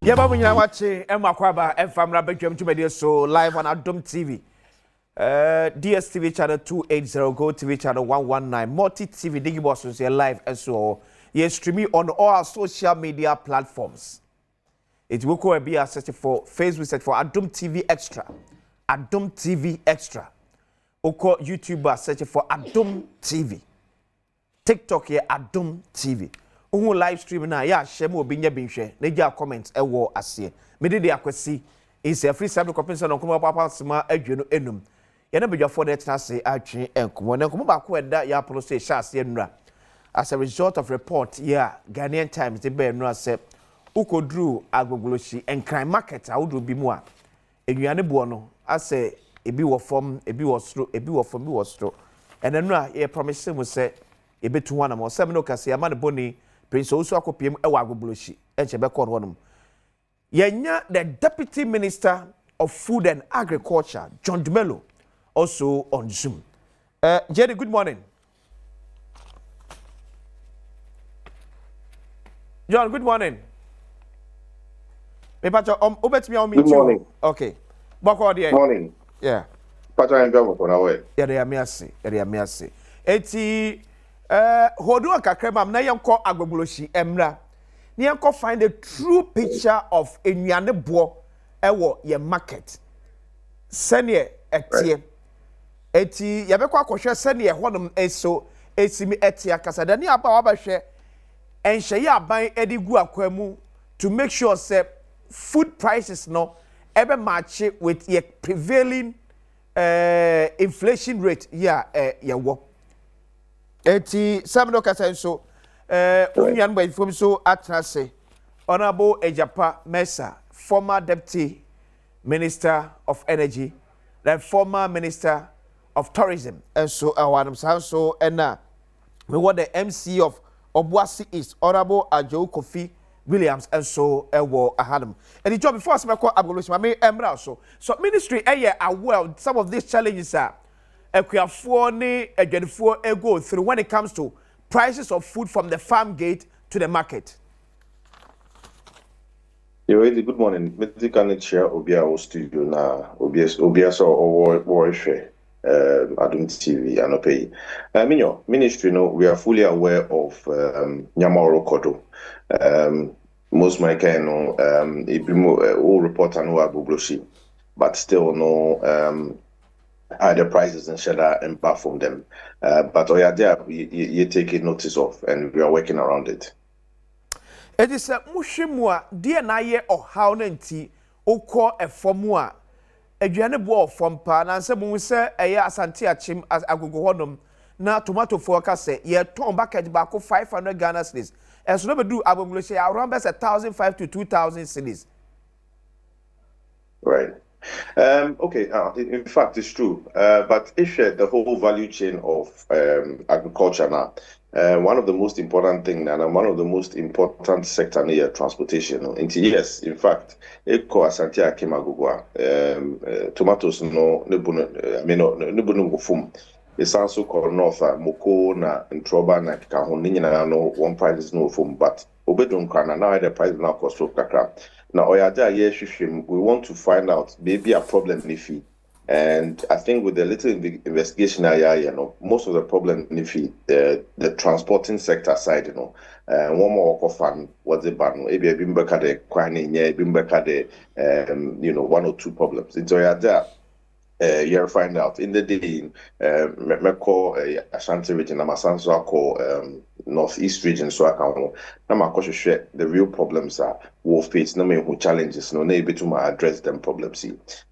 Yaba munyina wache Emma Kwaba Famra Bedroom to Media so live on Adom TV. DSTV channel 280, Go TV channel 119, Multi TV Digiboss is live and so you streaming on all our social media platforms. It will be a search for Facebook search for Adom TV Extra. Adom TV Extra. Oko YouTuber search for Adom TV. TikTok here Adom TV. Who live stream na ya shemo obinya binhwe na gya comment ewo ase me de akwasi is a free sample compensation on kuma papa sima adwenu enum ye na bedwafo na tena se atwe enkomo na enkomo ba ko eda ya process sha ase enura as a result of report yeah Ghanaian Times de be enura se ukodru agbogboloshi enkran market awudu bi mu a ennuane bo no ase ebi wo form ebi wo stro ebi wo form ebi wo stro enenura ye promise mu se ebetu wana mo se me no kase ya ma ne boni Prince also akopiem ewa agbogboloshi enchebe kor honum yenya the Deputy Minister of Food and Agriculture John Dumelo also on Zoom. Jerry, good morning. John, good morning. Me pacho obetimi on me. Good morning. Okay. Bako there. Morning. Yeah. Pacho en bia ko na we. Yeah, they are me ase. Eti hodu akakrema na yenko agbogboloshi emra. Ni yenko find the true picture of enuane bo ewo ye market. Sene etie. Eti yabekwa akohwe sene honum eso esimi etie akasada ni aba wabahwe enhye ya aban edigu akwamu to make sure say food prices no ebe match with your prevailing inflation rate wo. Eti samno kasa so unyan boy from so atrase Honorable Ejapa Mesa, former Deputy Minister of Energy, the former Minister of Tourism, and so awanum so and we want the MC of Obuasi East, Honorable Ajo Kofi Williams, and so ewo ahadum. And the job before I call Abolusi, me emra so ministry aware some of these challenges are ekuafo ni adwadifo go through when it comes to prices of food from the farm gate to the market. Good morning. Medical chair Obia studio na Obia so or share Adom TV and pay. Minyo ministry no we are fully aware of Nyamoro Kodo. Most my kind no all report and no but still no the prices and share and back from them. But you take notice of and we are working around it. It is a mushimwa, dear naye or how nanti, o call a formua. A janabo from pan and some will say a ya santia chim as agogonum. Now tomato forecast ye turn back at back of 500 Ghana cedis. As never do abogloshi around best 1,500 to 2,000 cedis. Right. Okay, in fact, it's true. But if the whole value chain of agriculture now, one of the most important things and one of the most important sector near transportation. Yes, in fact, Eko Asantia Kimagugwa, tomatoes no fum. It's also called North Moko na Ntroba na Kahonina no one price is no fum, but Obedon Kana now the price now cost of Kakra. Now, we want to find out maybe a problem nifi, and I think with the little investigation, most of the problem nifi the transporting sector side, one more fan was the ban. Maybe a bimba de quine, bimba de one or two problems. It's you find out in the day me call Ashanti region, Amasanso call northeast region, so I can now share the real problems are wolf face, no me who challenges, no able to address them problems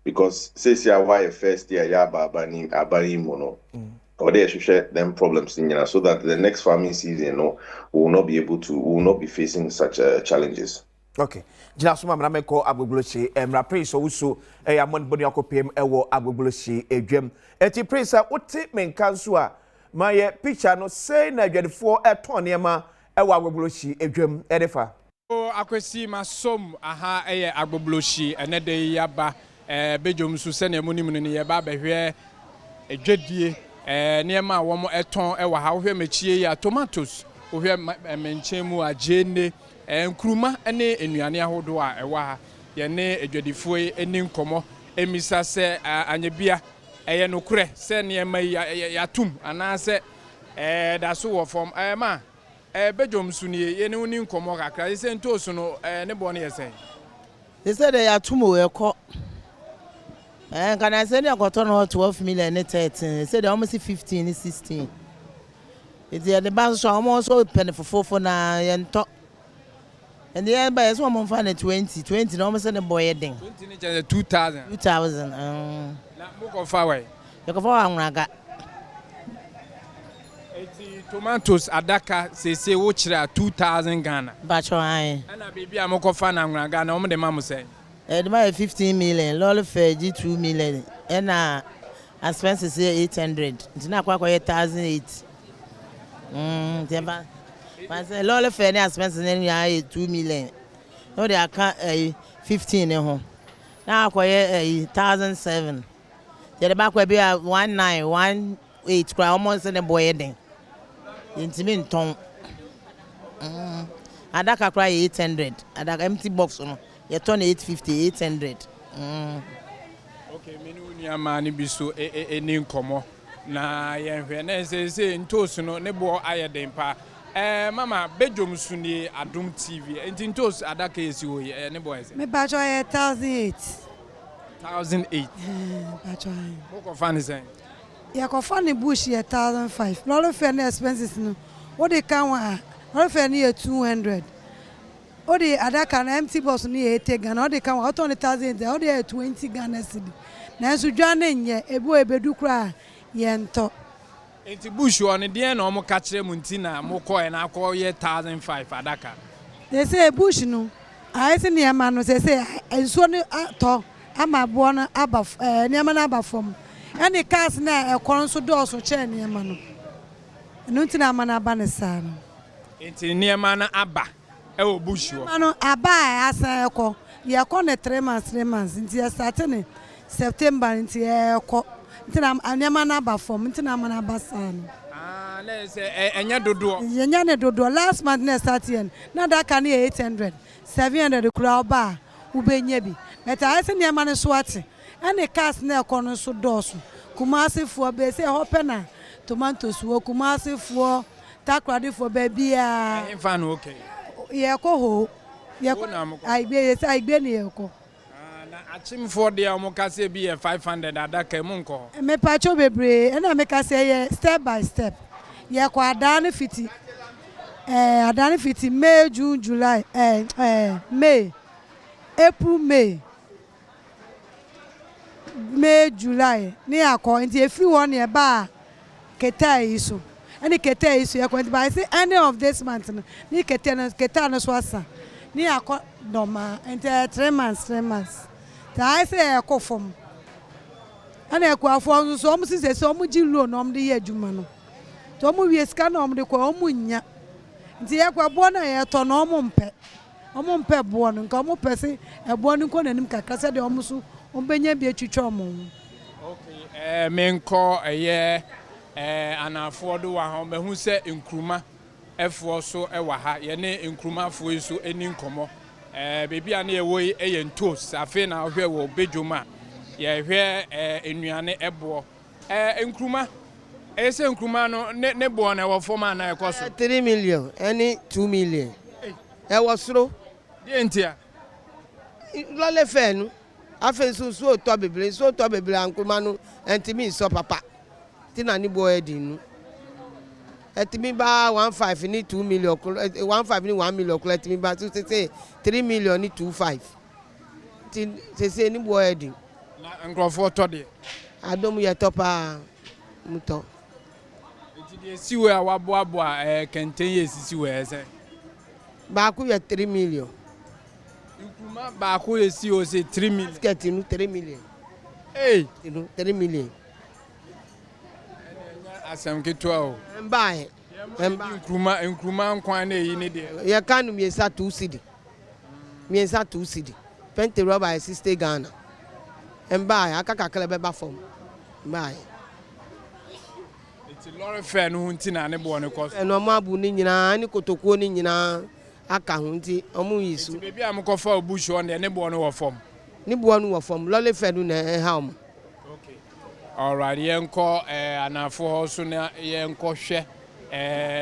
because says ya why first year ya abani mono or they should share them problems in so that the next farming season will not be facing such challenges. Okay. Jina suma mna meko agbogboloshi mra prince owusu amon boni akopiem ewo agbogboloshi edwem eti prince wote menkanso a maye picture no say na adwadefo eton niema ewo agbogboloshi edwem edefa akwesi masom aha agbogboloshi enede yaba bejom su se na emunim no ye ba behwe edwadie niema wo mo eton ewo ha wo hwe mechie ya tomatoes wo hwe Mpensenpensenmu ajene nkruma ne enuane ahodo a ɛwɔ ha ye ne edwadifoɔ eni nkomo emisa se anyabia ɛyɛ nokure se ne ma yatum anase da so wɔ fam ma bedwom su ne ye ne uni nkomo kakra se ntoso no ne bɔ ne yɛsɛ they said they yatum o ɛkɔ can I say they got on 12 million 13 they said they almost 15 16 it's the bank so almost so penny for na yento and the end by so one find 20 no almost the boy heading 20 2000 na moko fa way you go for anraga tomatoes adaka se wo kira 2000 Ghana bacho ai ana bibi amoko fa na anraga na omo de mamu say the my 15 million lol fair 2 million and expenses 800 ntina kwa 1008 temba but lol fair expenses na 2 million no they account 15 ho na kwa 1007 the back will be 1918 kwa almost the boy heading intimi nton adaka kwa 800 adaka empty box no you turn 850 800 okay menu ni amani biso eni nkomo na ye hwe na se ntosu no ne bo ayeden pa mama bedwom su ni Adom TV enti ntosu adaka esi wo ne bo ese me bacho 1008 bacho ko fan sen ya ko fan bush 1005 lolo fair na expenses no what they can wa lolo fair ni 200 o de adaka na empty box ni 80 Ghana o de kan wa 10,000 o de 20 Ghana cedi na so dwa na nye ebu ebedu kra ye nto enti bush on de na omo ka kire mu ntina mo ko e na akọ ye 1005 adaka they say bush no I say ne ma no say enso ni to ama bo no aba ne ma na aba fom any cars na ekon so do so che ne ma no enu ntina ma na aba ne sa no enti ne ma na aba ewo bush wo mano aba asa eko ye ko ne 3 months nti ya start ne September nti eko nti na anyama na aba form nti na mana aba san na se enya dodo yenya ne dodo last month na start yen na da ka ne 800 700 kura oba ubenya bi meta ase ne ma ne so ate ene cars na eko no so doso Kumasi fo be se hope na tomatoes wo Kumasi fo takrade fo be bia fa no okay ye ko ho ye ko aigbe ni ye ko na achimfo de omukase bi 500 adaka mu nko me pacho bebre na me kase ye step by step ye ko adane fiti May June July May April May July ni akọ nti efi won ye ba ketai so any ketai so ye ko nti by say end of this month ni ketai no so asa ni akọ doma nti 3 months ta I say e ko fom ana e ko afọ so om si se so om ji loan om de ye adwuma no to om wie sika na om de ko om nya nti ye kwa bo na ye to no om mpe bo no nka om pese e bo no ko nanim kakra se de om so om benya bi atwitwa om okay menko eye anafo do wa ho mehu se nkruma efo so e wa ha ye ne nkruma afo so eni nkomo bebi ane ye wo eye ntos afi na hwe wo bedwoma ye hwe enuane ebo nkruma ese nkruma no ne bo na wo foma na ekoso 3 million any 2 million e wo soro de ntia lole fe nu afi so to bebre nkruma no entimi so papa tina ni bo edinu etimi ba 15 ni 2 million 15 ni 1 million kula etimi ba so say 3 million ni 25 tin say ni bo edin na nkrofo to de Adom ye topa muto enti de siwe a waboa kenten ye sisiwe ese ba ku ye 3 million nkruma ba ku ye si o say 3 million sketi nu 3 million 3 million asem ketwa o mbae nkruma nkwan na eyi ne de ye kanu miesa 2 cedi pente rubber 60 Ghana mbae akaka kala be ba fom mbae eti lorry fare no nti na ne bo ne koso no mabu ni nyina ni kotokuo ni nyina aka ho nti omu yisu Baby am ko fa bush on ne bo no wo fom. ni bo no wo fom lole fe no na ha omu. Okay. All right, yenko anafo ho so na yenko hwe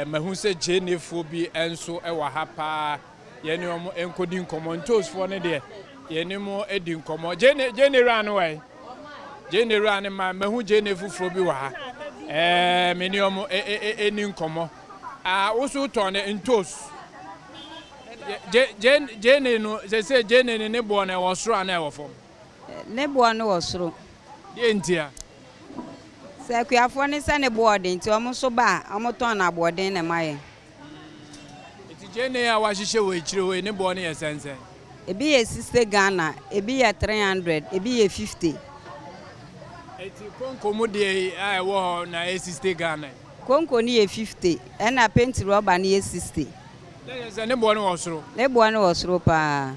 mahu se jenefo bi enso e wa ha pa yene omo enkodi nkomo ntosfo ne de yene mo edi nkomo jene ran we jene ran ma mahu jenefo bi wa ha meni omo eni nkomo wo so ton ntos jene no se jene ne bo na wo soro na e wo fom ne bo no wo soro de ntia se kuafo ne se ne board nti omo so ba omo ton na board ne maye iti jene ya wa hihye we chire we ne bo ne ye sense ebi ye 60 Ghana ebi ye 300 ebi ye 50 iti konko mu de ai wo na 60 Ghana konko ni ye 50 na paint rubber ni ye 60 le se ne bo ne wo soro ne bo ne wo soro pa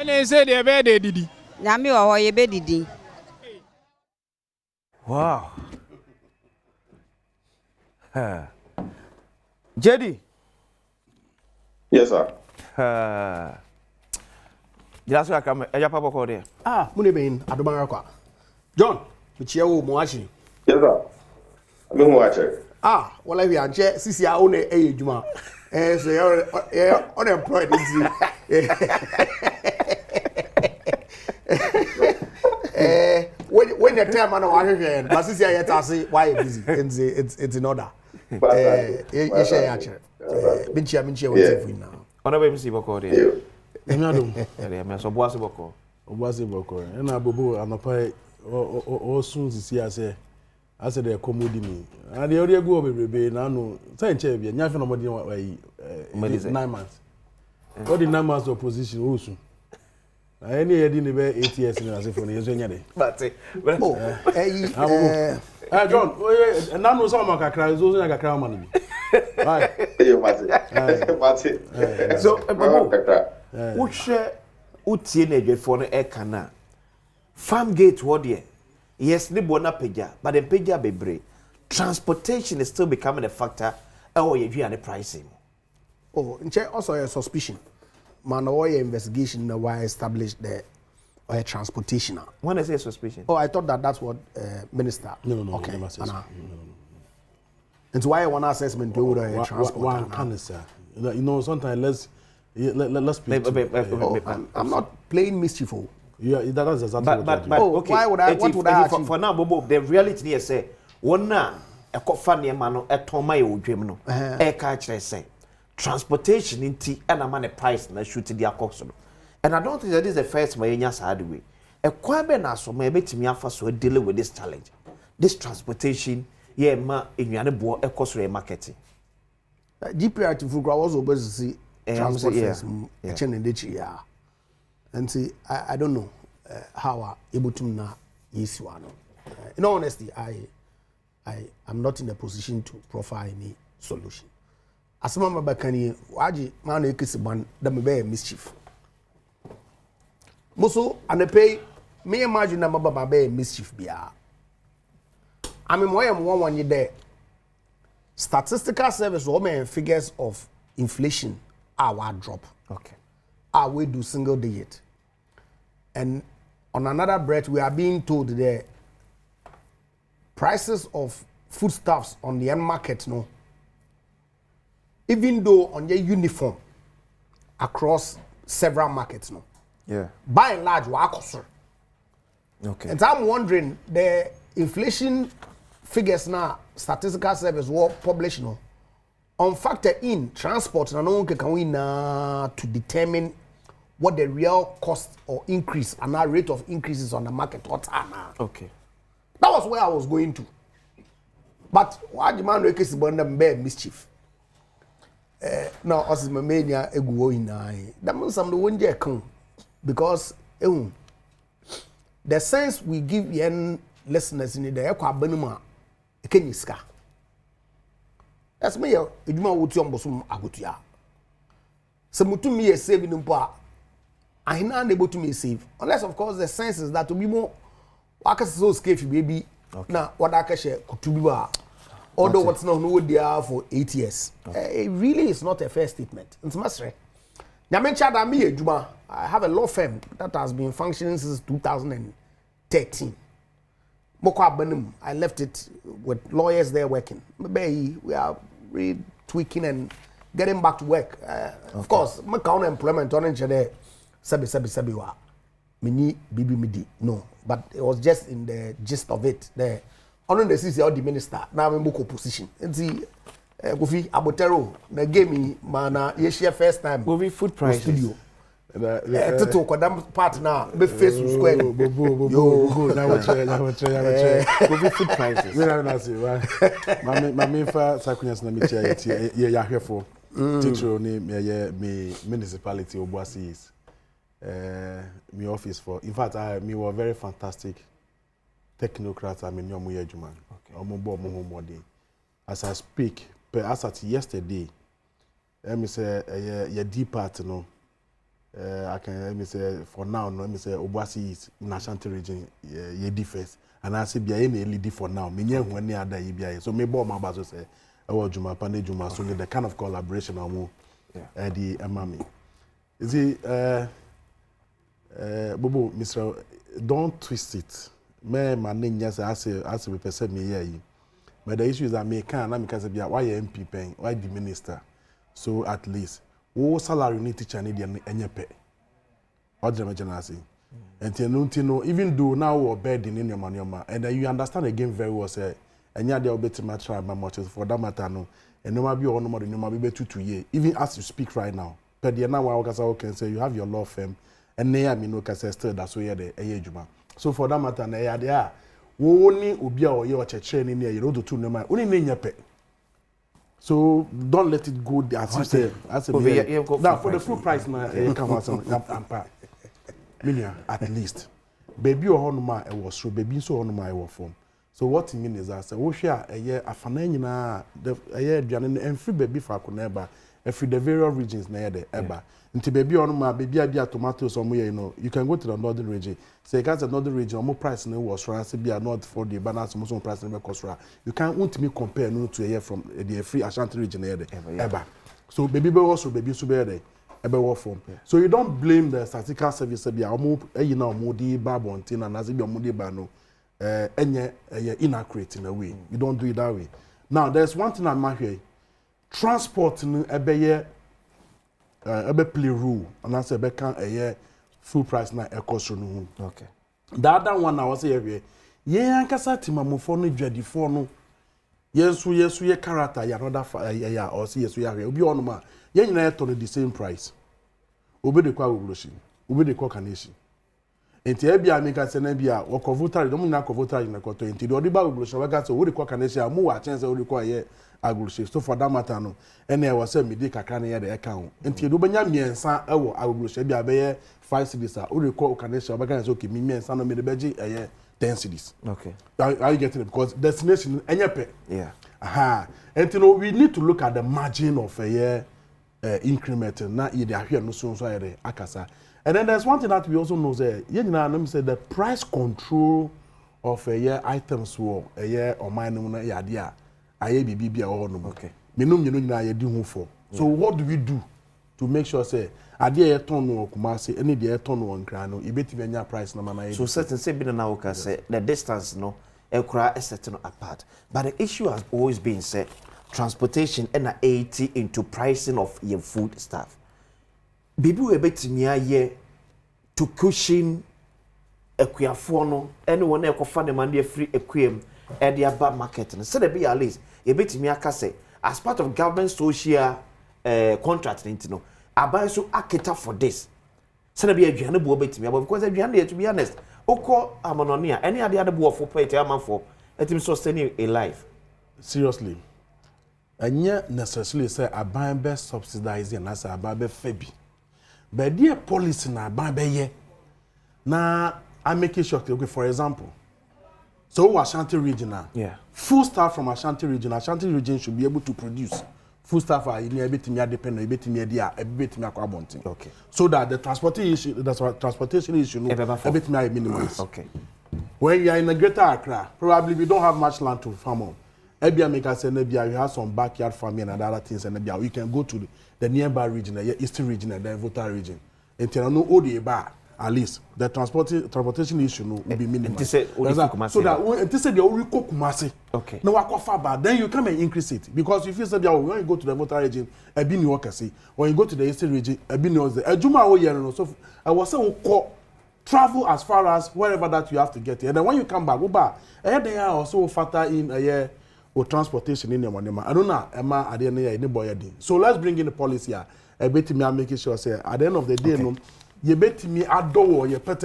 ene se de be de didi nyame wo ye be didi. Wow. JD. Yes, sir. Just like I'm a papa called there. Mune being Adom kwa. John, Michio Moachi. Yes, sir. I'm going to watch it. Well, I am Sisi own a Juma. So you're unemployed. When the time I know I hear, but Sisi I say why busy. It's in order. You share actually. Minchia what's for now. Honorable MC Boko there. Adom. Yeah, so boss Boko. Obuasi Boko. And Abubu anopai o soon Sisi I said they commodi me. And the area go be na no say nche bia nya fe no modi 9 months. What the 9 months opposition osu. Any heading the 8 years in as if on yeso nya dey. But John, na no so maka kra zo nya kakra man bi. Right. So what share utie na edwefo no e kana. Farm gate what there. Yes, ni bona peja, but the peja bebre. Transportation is still becoming a factor. Oh, you do any pricing. Oh, also a suspicion. Man, or investigation why established the transportation. When I say suspicion. Oh, I thought that's what minister. No. Okay. No. It's why one assessment do the transport. You know, sometimes let's play. I'm not playing mischief. Yeah, that's exactly but okay. What would I achieve? For now, Bobo, the reality is say, one na a coffee man a toma you dream no, a catch say transportation in tea and a man a price and shoot the acoxon. And I don't think that is the first my side way. A quabe so maybe to me so dealing with this challenge. This transportation, yeah, ma in your boy a cost marketing. GPR to Fugra was obviously transport yeah. And see, I don't know how able to na issue one. In all honesty, I am not in a position to profile any solution. As mama bakani, waji man ekisiban that may be a mischief. Muso and pay me imagine na baba be mischief bia. I mean, why am one year there? Statistical service women figures of inflation are drop. Okay. We do single digit. And on another breath, we are being told the prices of foodstuffs on the end market, no, even though on your uniform across several markets, no, yeah, by and large, we are closer. Okay. And I'm wondering the inflation figures now, statistical service will publish, no, on factor in transport, and no can we to determine what the real cost or increase and our rate of increases on the market what are now. Okay. That was where I was going to. But why the man rekesi bond be mischief? Now us my mania eguo inai. That means some the wonje kan because the sense we give yen listeners in the ekwa banuma ekeniska. That's me eduma wotu ombosum agotua. Se mutumi e save nimpo I'm not able to me save unless of course the sense is that to be more waka so scafe baby na what I can share to be Although what's not no there for 8 years. It really is not a fair statement. It's masre. I have a law firm that has been functioning since 2013. I left it with lawyers there working. Maybe we are retweaking and getting back to work. Of course, my counter employment on there. Sabi wa. Mini bibi midi. No, but it was just in the gist of it there. On the CC or the minister. Now I'm in position. And see, Gofi Abotero, the game mana year first time. Gofi food prices. Studio. To kodam partner be face square. Yo, now we try. Gofi food prices. We are not see. My main fa sakunyas na metia ya hwefo. Titro ni me municipality Obuasi is. My office for. In fact, me were very fantastic technocrats. I mean, yomu yejuman. Omobo mohomode. As I speak, as at yesterday, me say ye deep part no. I can me say for now no me say Obuasi is in Ashanti region ye defense and I say bia ye na lead for now. Me nya hu ani ada ye bia. So me bo ma ba so say Juma Pande Juma so the kind of collaboration amu the amami. Is it Bobo Mr. Don't twist it. Me maninya say as we person me here. But the issue is that me can na me can say bia why MP pen, why the minister. So at least wo salary need teacher need enyepe. What the imagine say. And no even though now we are burden in your man and you understand again very well say enya dey obeti ma try my much for that matter no and no ma be on no ma be 2 years even as you speak right now per the now we can say you have your law firm and na me no can say still that so here the ejuma so for that matter na ya there wo ni obi a oye o cheche ni na you do to no ma oni na nyepe. So don't let it go as you say. Now for the full price now, come out some million at least. Baby or honma I was so baby so honma I was form. So what it means is that say we share a year afana nyina a year aduane and free baby for akoneba every the various regions na there eba. Nti baby honma baby abia tomatoes or you know you can go to the northern region. Say can't the northern region more price no was right say be not for the balance most price no cost right. You can't want me compare no to a year from the free Ashanti region there eba. So baby be also baby so be there ebe form. So you don't blame the statistical service be omo you know omo di babontin and as be omo di ba no enye inaccurate in a way. You don't do it that way. Now there's one thing I'm here. Transport no ebe play rule and I say ebe can full price na cost no. Okay. The other one I was here. Ye ankasa timamofo no dwadifo no. Yesu ye character ya another ya or see yesu ya obi on ma. Ye nyina ye to the same price. Obi de kwa revolution. Obi de kwa kanation. Enti e bia me ka se na bia wo kovotari do mu na kovotari na ko to enti do di ba revolution we ka se wo de kwa kanation mu wa chen se wo de kwa ye agulushi. So for that matter no ene e was say me dey kakra na ye de e ka ho. Enti do banya miensa e wo agulushi bia be ye 5 cities a wo de kwa kanation we ka say okay me miensa no me de beji 10 cities. Okay. Are you getting it? Because destination enyepe. Yeah. Aha. And you know we need to look at the margin of a year increment na e dey ahwe no so ere akasa. And then there's one thing that we also know say you know say the price control of a year items wo a year or mine no ya dey a aye bibia o no. Okay. Menum nyina ye di hu for. So what do we do to make sure say ade ye ton no Kumasi any dey ton no nkra no e betimi anya price na mana. So certain say bi na woka say the distance no ekura is set apart, but the issue has always been said transportation and 80 into pricing of your food stuff. Bibi we betimi aye to cushion ekuafo no anyone e kofa the man dey free ekwem e dey aba market no say the be at least e betimi aka say as part of government social contract no abai so aketa for this say the be aduane bo betimi aba because aduane to be honest oko amononia any ade ade bo for pay am for etim sustain a life. Seriously. Anya necessarily say aban be subsidize and as aban be fabi. But their policy na aban be ye. Na I make it sure okay for example. So Ashanti region now. Yeah. Full staff from Ashanti region should be able to produce full staff are in everything depend on everything there everything akwa. Okay. So that the transportation issue no everything are minimized. Okay. When you are in a greater Accra, probably we don't have much land to farm on. Ebia make us say Nebia, you have some backyard farming and other things, and Nebia, you can go to the nearby region, the eastern region, and the Volta region. And tell no Odiba, at least the transportation issue will be minimal. So that this is the only Kumasi. Okay. No, Aquafaba, then you come and increase it because if you say when you go to the Volta region, a bin you say when you go to the eastern region, a bin you say a Juma so I was saying travel as far as wherever that you have to get, and then when you come back, go back. They are also factor in a year or transportation in your money. I don't know, Emma, at the end of the boy. So let's bring in the policy. I bet me I'm making sure say at the end of the day, no, you bet me adore your pete.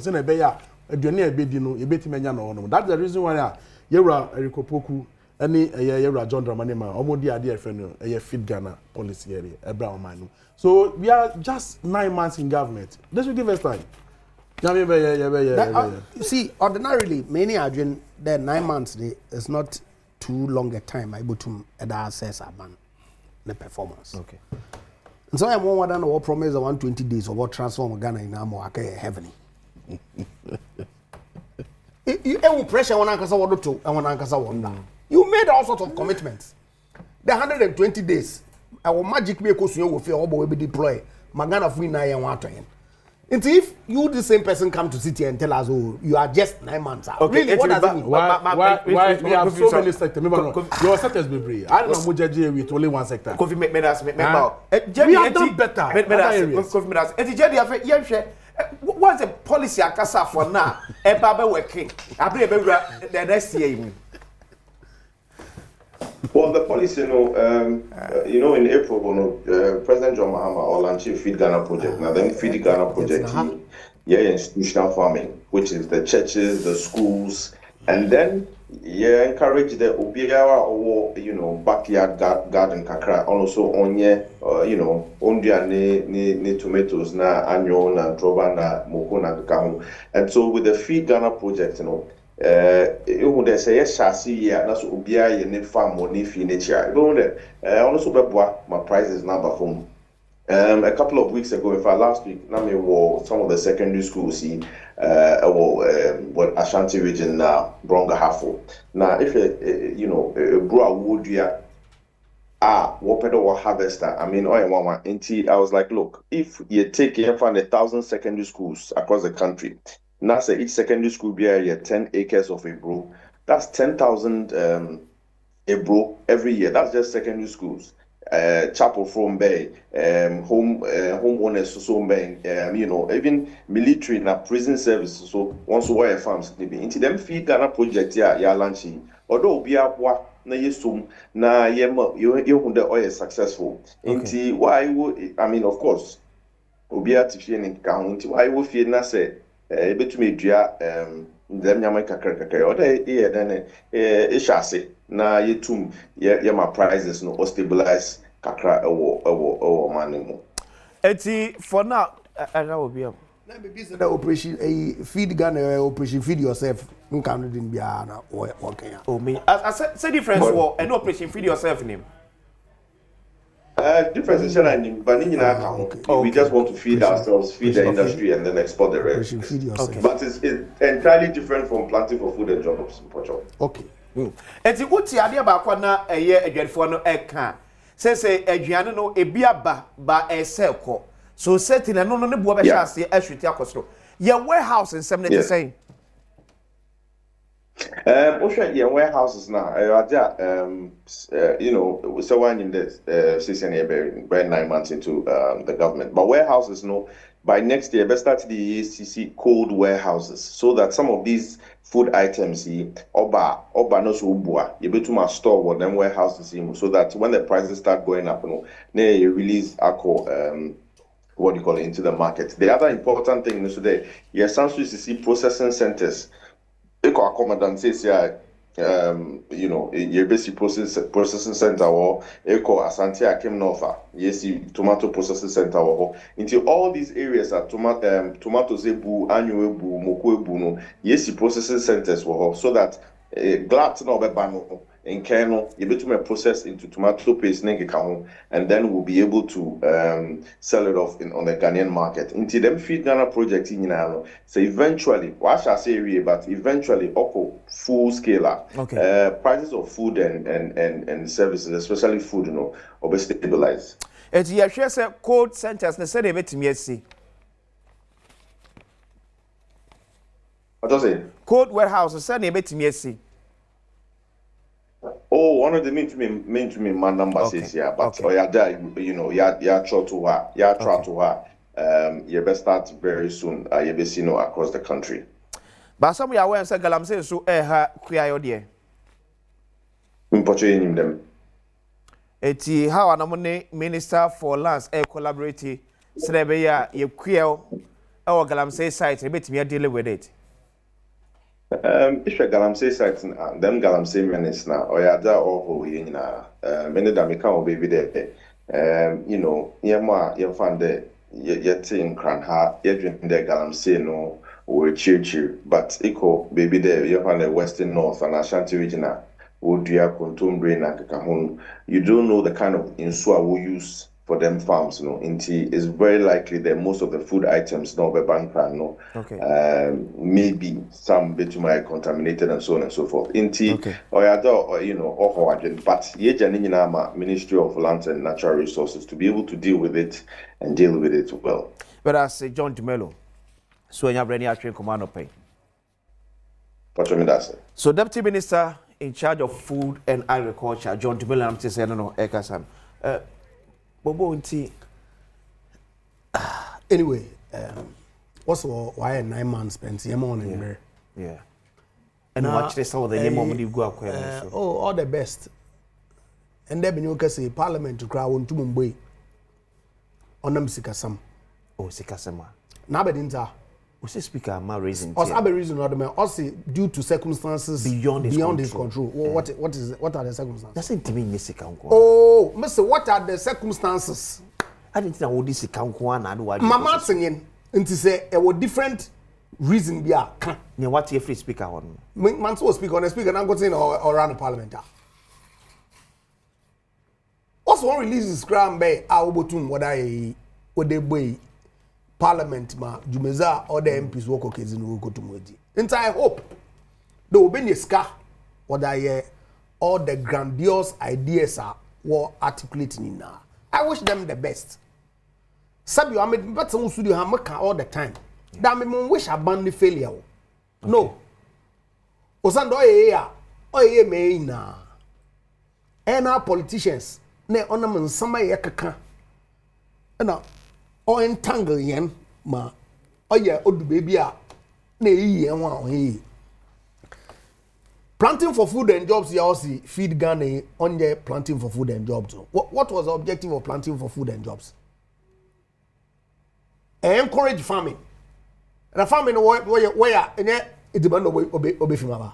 Say a bear, a near bedino, you bet me no. That's the reason why you're a Ricopoku, any a year John Dramanema, almost the idea friend, a feed Ghana policy area, a brown man. So we are just 9 months in government. This will give us time. See, ordinarily, many are doing that 9 months. It's not too long a time able to assess the performance. Okay. And so I'm more than what promise of 120 days or what transform Ghana in Amwaka heavenly. You pressure one Ankasa Wado to and one Ankasa Wanda. You made all sorts of commitments. The 120 days, our magic vehicles you will feel will be deployed. Magana free na and water. And if you, the same person, come to city and tell us, oh, you are just 9 months out. Okay, really, what does it mean? Why we have so many sectors? Your sectors be brave. I don't know Mujaji with only one sector. Kofi me we have done better. What's the policy akasa for now? Eba be working. Abre be the next year. Well, the policy, in April, President John Mahama launched Feed Ghana project. Now, then Feed Ghana project, institutional farming, which is the churches, the schools, and then encourage the Obiawa or backyard garden kakra, also onye, ondia ne tomatoes na anyo na droba na moko na kakao. And so with the Feed Ghana project, they say yes, chassis here, that's Ubia, you farm or need furniture. Also, my prices number from a couple of weeks ago, in fact, last week, Nami wore some of the secondary schools see what Ashanti region now, Bronga Hafo. Now, if bro wood ya what pedo harvester, I mean, I was like, look, if you take and find 1,000 secondary schools across the country. Now, say each secondary school be 10 acres of a bro. That's 10,000 a bro every year. That's just secondary schools. Chapel from Bay, homeowners so Bay, even military na prison services. So once wire farms into them Feed Ghana project ya launching. Although be a na yesum na you the oil successful. Into why would of course Obia Tifian in county why would fear na say betumi dua them nyama kakra o dey then chassis na yetum ye ma prices no stabilize kakra ewo manimo eti for now that will be na be say that operation Feed Ghana operation feed yourself nkan din bia na working me as say difference for an operation feed yourself name difference is but we just want to feed ourselves, feed the industry, and then export the rest. Okay. But it's entirely different from planting for food and jobs. Okay. And the what you are about now a year again for no eka. Say Adriano no ebiaba ba a circle. So setting and no boa chance a shoot yakosro. Your warehouse in 70 saying. Warehouses now. So one in the season here, by 9 months into the government. But warehouses, by next year, let's start the EACC cold warehouses, so that some of these food items, oba no so bua, you be to my store what them warehouses, so that when the prices start going up, you release alcohol. What do you call it, into the market. The other important thing is today, some CCC processing centers. Eco accommodant says you basic processing center or Eco Asante Akim Nofa, yes, tomato processing center or into all these areas are tomatoes ebu, annual ebu, moko ebu no, yes, processing centers were so that glad no bebano in kernel, you better process into tomato paste, and then we'll be able to sell it off on the Ghanaian market. Until them feed Ghana project in so eventually, what shall I say, but eventually, full scale, prices of food and services, especially food, will be stabilized. It's a cold centers, they said they bet me see. What does it? Cold warehouse, said they bet me see. Oh, one of the mean to me, my number says yeah, but yeah, try to her, you better start very soon. You be seen across the country. But some are aware and say Galamse so queer dear. Importing them. Eti how an minister for lands collaborate Srebeya ye queer our Galamse site a bit me dealing with it. If a Galamsey site and them Galamsey menace now, or yada or in many damika or baby there. You find the yet in Cranha, yet the Galamsey no or cheer, but equal baby there, you find the Western North and Ashanti region. Would you have you don't know the kind of insua we use for them farms, it's very likely that most of the food items be bank maybe some bit more contaminated and so on and so forth. But Ministry of Lands and Natural Resources to be able to deal with it and deal with it well. But I say John Demelo, so you have any actual command of pay. So Deputy Minister in charge of food and agriculture, John Demelo, I'm just saying no, Ekasan. Bobo unti. Anyway, what's why 9 months spent here morning? Yeah. And watch this all the moment you go up. All the best. And then you can say Parliament to crowd on to Mumbai. On them Sikasam. Oh, Sikasama. Nabedinta. Who's the speaker? My reason. Or other reason, or the man, also due to circumstances beyond his control. What are the circumstances? That's it to me, Mr. Oh, Mr. What are the circumstances? I didn't know this account one and why. Mama singing, and to say a different reason be a. What your free speaker on? Man, so speak on a speaker, and I'm going or around the parliament. Also, one releases Scram Bay, our bottom, what they boy. Parliament ma Jumeza or the MPs work okay in go to Mwedi. And I hope there will be a scar what I all the grandiose ideas are were articulating now. I wish them the best. Sabi I made better on studio hamaka all the time. That me wish abandon failure. No. Osando ye me na. And our politicians ne onamen sama ye kaka. Na or entangle yen ma oye odu baby a na eyi yen wa oyi planting for food and jobs you also feed Ghana on the planting for food and jobs. What was the objective of planting for food and jobs? Encourage farming. And farming where it depends on obe fimaba.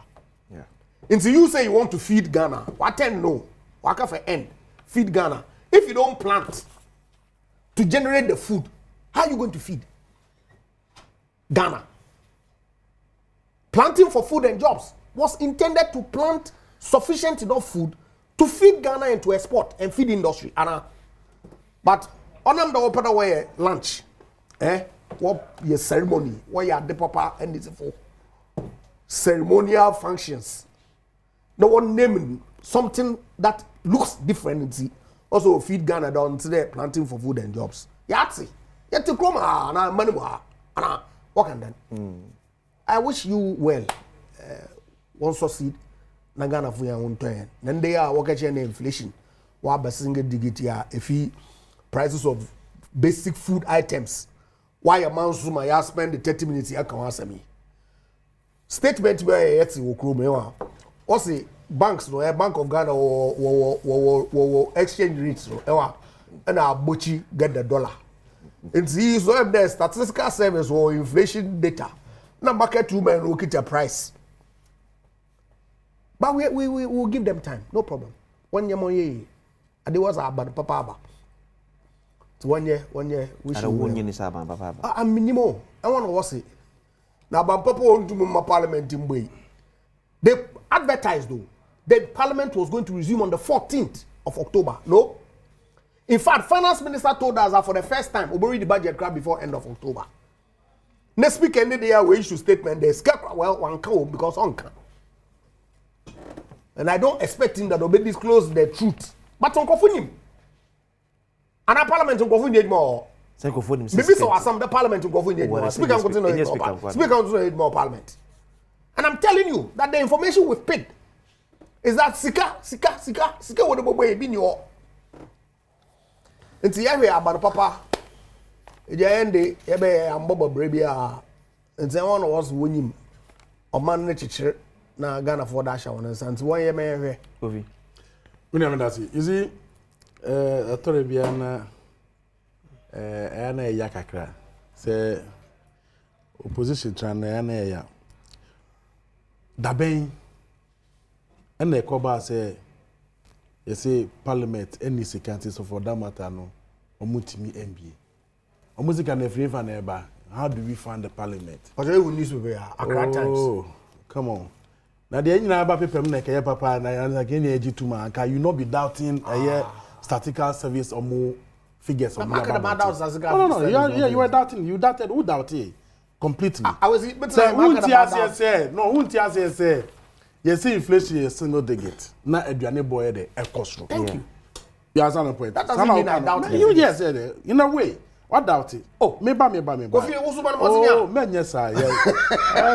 Yeah. Until you say you want to feed Ghana, what ten no? What for end? Feed Ghana. If you don't plant to generate the food, how are you going to feed Ghana? Planting for food and jobs was intended to plant sufficient enough food to feed Ghana and to export and feed industry. But on them the open way lunch, what your ceremony, what your the papa and it's for ceremonial functions. No one naming something that looks different. Also feed Ghana down today planting for food and jobs. Yatsi. Yet to come na money na what can then? I wish you well. One succeed na Ghana for your own turn. Then they are working inflation. Wa basinga digitia if prices of basic food items. Why a man suma ya spend the 30 minutes ya kan asemi. Statement where yet will grow me wa. Also banks no Bank of Ghana or exchange rates no and our bochi get the dollar. It's easy so the statistical service or inflation data. Na market women look at your price. But we will give them time, no problem. 1 year more year. And there was a bad papa. So 1 year we should. I don't want you to papa. I'm minimum. I want to watch it. Now, but papa want to move my parliament in way. They advertise though. the parliament was going to resume on the 14th of October. No. In fact, finance minister told us that for the first time, we'll read the budget crap before end of October. Next week, end of the year, we issue statement. There's well, one can because on can. And I don't expect him that will disclose the truth. But on Kofunim. And our parliament will go for more. Maybe so some the parliament will go for more. Speaker continue more parliament. And I'm telling you that the information we've picked is that Sika would have been your. It's here about papa. It's the end I'm Bobo Brabia. And the one was winning a man literature na Ghana for Dasha one and 1 year may have. You see, a Torrebiana Anna Yakakra say opposition Trana ya. Daben and the Koba say, you say Parliament any security so for that matter no omutimi MBA. Omuzi can free fan eba. How do we fund the Parliament? Because we need to be Accra Times. Oh, come on. Now the engineer about people like papa na again ejituma can you not be doubting statistical service or more figures or more? No, you were doubting. You doubted who doubted completely. I was but say no, who say you see inflation is single digit. Na aduane boy dey cost. Thank you. You understand the point? That doesn't mean I doubt you. Yes, in a way. What doubt it? Oh, me ba. Oh, men yes sir.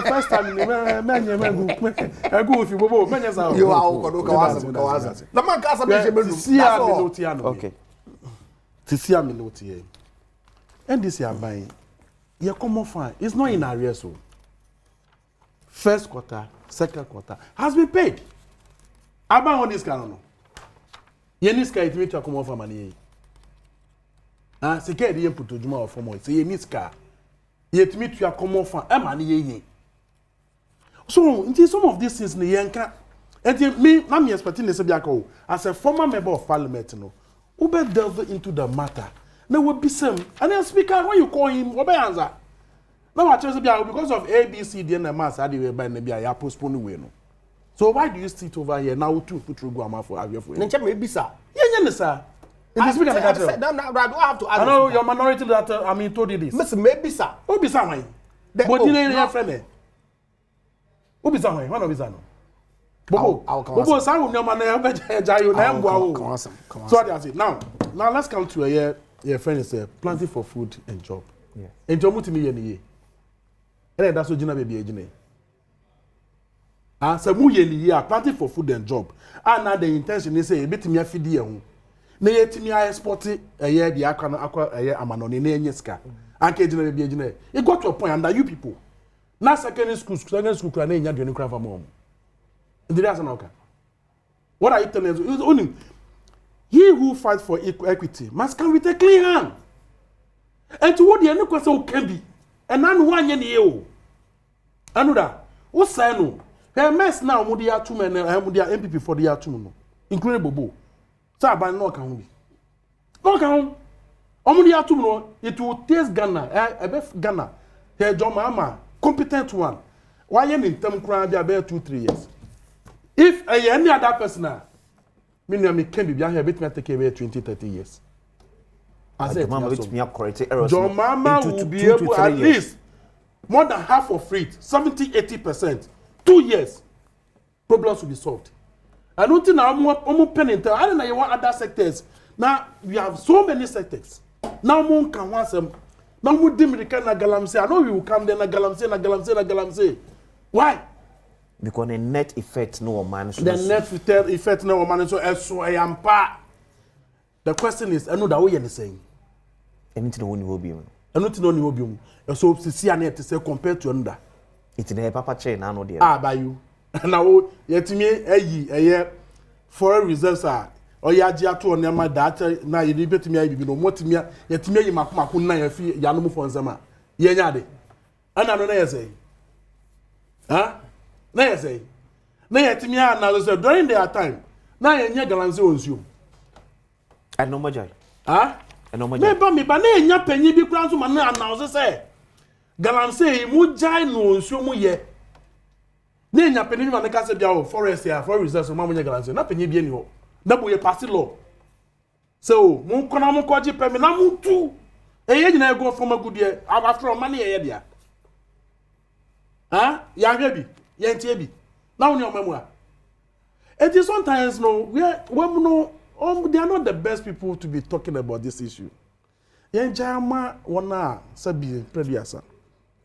First time me go if you bobo men yes sir. You are kawaza. The man kasa be shebe see am note here. Okay. To see am note here. And this year buying. You come fine. It's not in arrears so. First quarter, second quarter has been paid. About on this can no. Yeniska it meet to come for money. Sike dey put ojuma of form say yeniska. Yet meet to come for money ye. So, in some of these things ne yanka. And me na me expecting this be akọ as a former member of parliament no. Ube delve into the matter. Now we be some and then speaker when you call him obe answer. Now I tell you because of ABC the mass I dey by na be I postpone we no. So why do you sit over here now to put through Guama for have your for? Nche me bisa. Yeah, sir. It is speaker that. I do have to ask. I know your minority that told you this. Miss maybe sir. Who bisa why? But you know your friend. Who bisa why? One of bisa no. Bobo say we no man na jayo na embo awo. So what I say. Now let's come to your friend is planting for food and job. Yeah. And job mutimi ye ni ye. And that's what Gina baby Gina. So mu ye ni ye planting for food and job. And now the intention is say betimi afidi ye ho. Na ye timi export ye the akwa amanoni na enye sika. Anke Gina baby Gina. You got to a point under you people. Na secondary school kra na enya duane kra fa mo. Ndiri asa na oka. What are you telling us? Only he who fights for equity must come with a clean hand. And to what the end question can be. And none one ye o. Anuda, what say no? Her mess now mudia 2 men and mudia MPP for the year 2 no. Including Bobo. So by no can be. No can. Omudia 2 no, it will taste Ghana, Ghana. Her John Mama, competent one. Why in term cry be about 2-3 years? If any other person me can be behind here, bit me take away 20-30 years. I said, John Mama will be able at least more than half of it, 70-80%. 2 years, problems will be solved. I don't think I'm more penny. I don't know you want other sectors. Now we have so many sectors. Now one can want some. Now we dim the kind of galamsey. I know we will come there na galamsey. Why? Because the net effect no man. The net effect no man. So I am part. The question is, I know that way you're saying. Anything no will be. Anything no will be. So see net to say compared to another. It's the papa chain now no there. By you. Now yet me a foreign reserves are. Or ya jia to on my data na you bet me be no more to me yet me you maku na ya fi ya no for nzama. Ye nya de. Ana no na ya say. Huh? Na ya say. Na yet me na so during their time. Na ya nya galanse onsuo. And no more joy. Huh? And no more joy. Me ba na nya panyi bi kura so ma na announce say galanse mu jai no onsuo mu ye. ne nya penini ma ne ka se bia o forest ya for reserves ma mo nya garancy na penye bia ni ho na bo ye pass law so mo kona mo ko ji pe me na mo tu eye nyina go for magudie after all money ye dia ha ya hwe bi ye ntie bi na wo ni o mamu a it is sometimes no we no they are not the best people to be talking about this issue ye jama wona sabi prediasa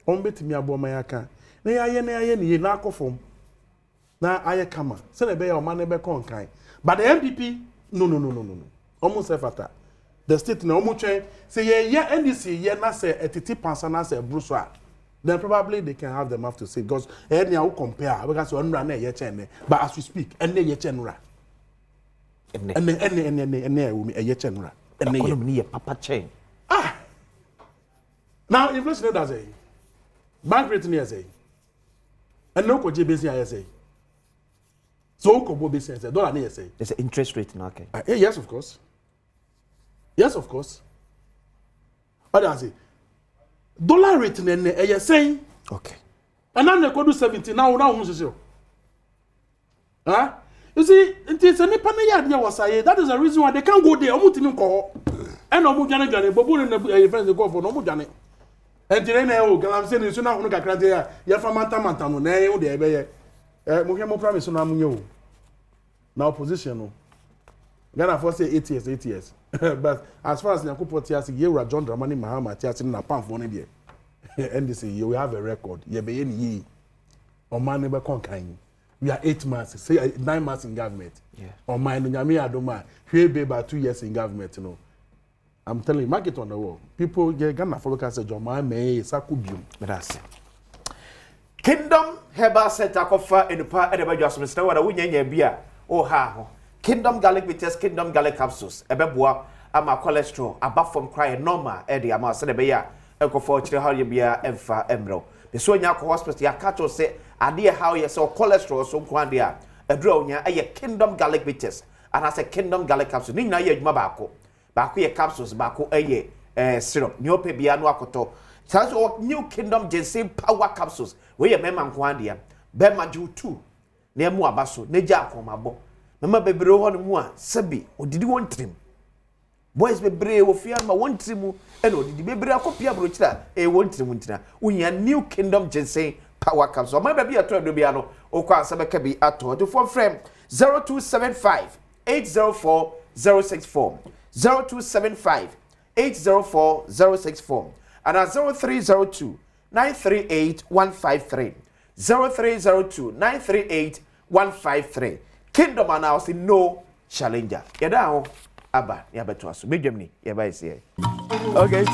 betimi abo ma yaka na ya ni na akofom na aye kama se na be ya o ma na be konkan but the MPP no almost efata the state na omo twen say ye NDC ye na say etiti pansa na say bruso then probably they can have the mouth to say because any how compare because onra na ye chen but as we speak ene ye chen ra ene we ye chen ra ene ye papa chen now inflation does say bank rate near say and no ko je base here say so ko bo base say dollar near say there's an interest rate now okay yes of course what does it dollar rate na say okay and now they go do 70 now who say huh you see it's a nipa na yard ya wasaye that is the reason why they can't go there omutimi ko and omu dwane bobo na friends go for no omu dwane and then na o galam say ni so na hunu kakra dey ya fa manta no na e wo de ebe ye mo hwe mo promise no amunye o na opposition no Ghana for say 8 years but as far as Nyakupo Tiasi Yewra John Dramani Mahama Tiasi na pamfo ne de NDC you will have a record ye be ye o man ne be konkan we are 8 months say 9 months in government o man no nyame adoma hwe be ba 2 years in government no I'm telling you market on the wall people Ghana for local say John man me sakubium that's Kingdom Herbal Center kofa enupa edeba so Mr. Wada wunyanya bia o ha ho Kingdom Garlic Bitters, Kingdom Garlic Capsules. Ebeboa ama cholesterol above from crying normal. Edi ama se be ya enko for chire how you bia emfa emro. The so nya ko hospital ya catch us say ade how you so cholesterol so kwan dia. Edro nya eye Kingdom Garlic Bitters and as a Kingdom Garlic Capsules. Ni na ye adwuma baako. Baako ye capsules, baako eye syrup. Ni ope bia no akoto. So new Kingdom Ginseng Power Capsules. We ye mema kwan dia. Be maju 2. Na emu abaso, na ja akomabo. Mama bebre ho no mu a sabi odidi won trim boys bebre wo fia ma won trim e no odidi bebre akopia brochira e won trim ntina unya New Kingdom Ginseng Power Capsule ma ba bia to do bia no okwa asabeka bi ato to for frame 0275 804 064 0275 804 064 and 0302 938 153 0302 938 153 Kingdom announced no challenger. Yada ho aba ya beto aso. Bedwam ni ya ba ise. Okay.